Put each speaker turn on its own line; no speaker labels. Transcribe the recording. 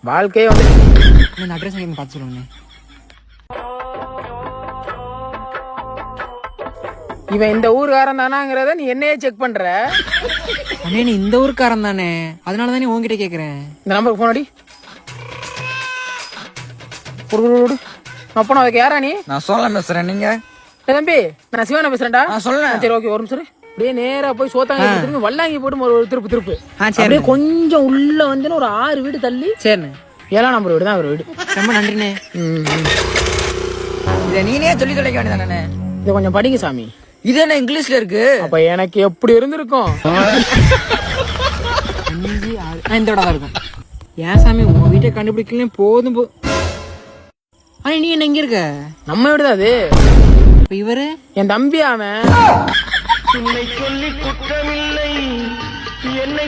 வாழ்க்கையே வந்து
இந்த அட்ரஸ் எங்க பார்த்து சொல்லுங்க.
இவன் இந்த ஊருக்காரன் தானாங்கிறத நீ என்னையே செக் பண்ற.
அண்ணே நீ இந்த ஊருக்காரன் தானே, அதனாலதான் நீ உன்கிட்ட கேக்குறேன்.
இந்த நம்பருக்கு போன் அடி. அப்போ அதுக்கு யாரா நீ?
நான் சொல்ல பேசுறேன். நீங்க
தம்பி நான் சிவனா பேசுறேன்டா.
சொல்லுங்க.
சரி ஓகே, ஒரு நிமிஷம். அப்படியே நேரா போய் சோத்தாங்க திரும்பி வல்லாங்கி போட்டு ஒரு திருப்பு
சரி.
அப்படியே கொஞ்சம் உள்ள வந்து ஒரு 6 வீடு தள்ளி.
சரிண்ணே.
7ஆம் நம்பர் வீடு தான் அவர் வீடு.
ரொம்ப நன்றிண்ணே.
இதை நீனே சொல்லி தொலைக்க வேண்டியதானே.
இதை கொஞ்சம் படிங்க சாமி.
இது என்ன இங்கிலீஷ்ல இருக்கு?
அப்ப எனக்கு எப்படி இருந்திருக்கும்.
5 6 இந்த தான் இருக்கும். ஏன் சாமி உங்க வீட்டை கண்டுபிடிக்கலாம் போதும் ஆனா நீ என்ன இங்க இருக்க?
நம்ம வீடுதான் அது.
இப்ப இவரு
என் தம்பி. அவன்
சொல்லி குற்றமில்லை என்னை